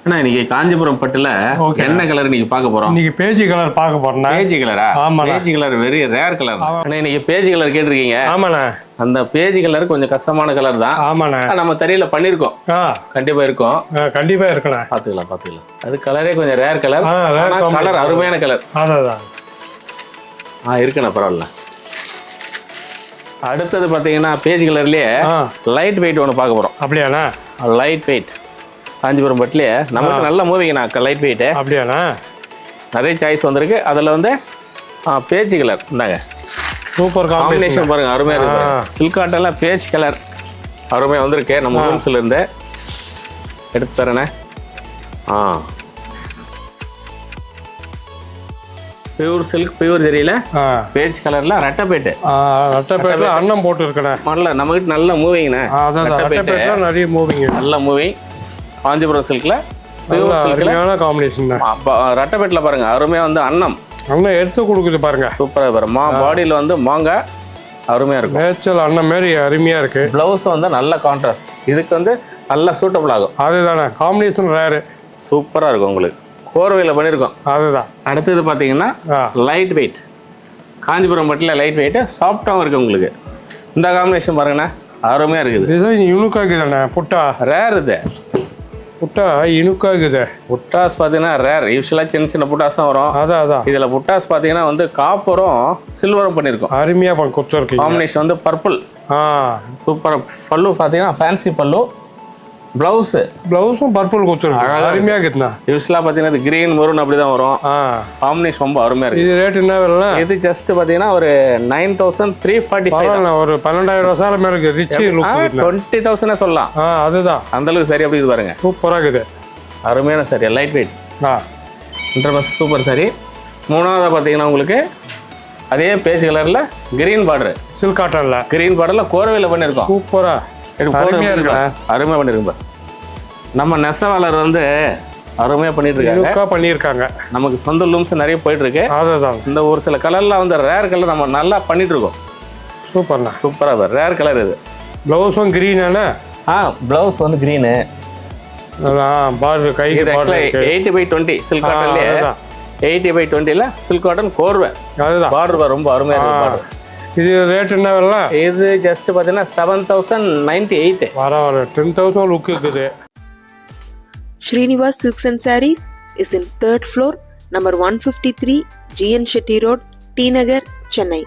அண்ணா இன்னைக்கு காஞ்சிபுரம் பட்டுல என்ன கலர் நீங்க பார்க்க போறோம்? இன்னைக்கு பேஜி கலர் பார்க்க போறோம். பேஜி கலரா? ஆமா, beige colour very rare colour. அண்ணா இன்னைக்கு பேஜி கலர் கேட்டிருக்கீங்க. ஆமாண்ணா. அந்த பேஜி கலர் கொஞ்சம் கஷ்டமான கலர் தான். ஆமாண்ணா. நம்ம தறியில பண்ணிருக்கோம். கண்டிப்பா இருக்கும். கண்டிப்பா இருக்கணும். பாத்துக்கலாம். அது கலரே கொஞ்சம் ரேர் கலர். கலர் அருமையான கலர். அதான். இருக்குண்ணா, பரவாயில்ல. அடுத்தது பாத்தீங்கன்னா பேஜ் கலர்லயே லைட் வெயிட் ஒன்று பார்க்க போறோம். அப்படியாண்ணா? லைட் வெயிட் காஞ்சிபுரம் பட்டுலயே நமக்கு நல்ல மூவிங்கண்ணா. Light weight. அப்படியாண்ணா? நிறைய சாய்ஸ் வந்திருக்கு. அதுல வந்து பேஜ் கலர் இந்தாங்க. சூப்பர் காம்பினேஷன் பாருங்க, அருமையா இருக்கு. சில்க் காட்டன்ல பேஜ் கலர் அருமையா வந்திருக்கு. நம்ம ரூம்ஸ்ல இருந்து எடுத்து தரேனே. பியூர் சில்க் பியூர் ஜெரியில பேஜ் கலர்ல ரெட்டப்பேட்டு. ரெட்டப்பேட்ல அன்னம் போட்டு இருக்கேன். நமக்கு நல்ல மூவிங்கண்ணே. நிறைய மூவிங், நல்ல மூவி. காஞ்சிபுரம் சில்க்ல காம்பினேஷன். ரெட்டப்பேட்ல பாருங்க, அருமையா வந்து அன்னம் எடுத்து கொடுக்குது பாருங்க. சூப்பரா பாருங்க. பாடியில வந்து மாங்காய் அருமையா இருக்கும். நேச்சல் அண்ணன் மாரி அருமையா இருக்கு. பிளவுஸ் வந்து நல்ல கான்ட்ராஸ்ட். இதுக்கு வந்து நல்லா சூட்டபிள் ஆகும். அதுதானே காம்பினேஷன் ரேரு. சூப்பரா இருக்கும். உங்களுக்கு கோர்வையில் பண்ணியிருக்கோம். அதுதான். அடுத்தது பார்த்தீங்கன்னா லைட் வெயிட். காஞ்சிபுரம் பட்டில் லைட் வெயிட் சாஃப்டாகவும் இருக்குது. உங்களுக்கு இந்த காம்பினேஷன் பாருங்கண்ணா, அருமையாக இருக்குது. டிசைன் யூனிக்காக இருக்குதுண்ணே. புட்டா ரேர். இது புட்டா யூனிக்காக இருக்குது. புட்டாஸ் பார்த்தீங்கன்னா ரேர். யூஸ்வலாக சின்ன சின்ன புட்டாஸ் தான் வரும். அதான் இதில் புட்டாஸ் பார்த்தீங்கன்னா வந்து காப்பரும் சில்வரும் பண்ணியிருக்கோம். அருமையாக கொடுத்துருக்கு. காம்பினேஷன் வந்து பர்பிள். சூப்பராக. பல்லு பார்த்தீங்கன்னா ஃபேன்சி பல்லு. பிளவுஸும் பர்பிள் கொடுத்துருக்கு. அருமையாக இருக்குதுண்ணா. யூஸ்வலாக பார்த்தீங்கன்னா கிரீன் மரூன் அப்படி தான் வரும். காம்பினேஷன் ரொம்ப அருமையாக இருக்குது. இது ரேட் என்ன வேலை? இது ஜஸ்ட் பார்த்தீங்கன்னா ஒரு 9,345. ஒரு 12,000 சார் மேலே இருக்குது. ரிச் 20,000 சொல்லலாம். அதுதான் அந்த அளவுக்கு சரி. அப்படி இது பாருங்க, சூப்பராக இருக்குது. அருமையான sorry, light weight. Super sorry. மூணாவது பார்த்தீங்கன்னா உங்களுக்கு அதே பேஜ் கலரில் கிரீன் பார்டர், சில்க் காட்டன்ல கிரீன் பார்டரில் கோரவையில் பண்ணியிருக்கோம். சூப்பராக அருமையாக பண்ணியிருக்கோம். நம்ம நெசவாளர் வந்து அருமையாக பண்ணியிருக்காங்க. நமக்கு சொந்த லூம்ஸ் நிறைய போயிட்டு இருக்கு. அதுதான். இந்த ஒரு சில கலர்லாம் வந்து ரேர் கலர் நம்ம நல்லா பண்ணிட்டு இருக்கோம். சூப்பர்ண்ணா, சூப்பராக ரேர் கலர். இது ப்ளவுஸும் கிரீனாண்ணா. ப்ளவுஸ் வந்து கிரீனு. பார்டர் கைக்கு 80/20 சில்க் காட்டன்லேயே 80/20 சில்க் காட்டன் கோர்வை. அதுதான் பார்டர் ரொம்ப அருமையாக இருக்கு. இது ரேட் என்ன வரல? இது ஜஸ்ட் பார்த்தீங்கன்னா 7,098. வர 10,000 லுக் இருக்குது. Srinivas Silks and Sarees is in 3rd floor, number 153, GN Shetty Road, T Nagar, Chennai.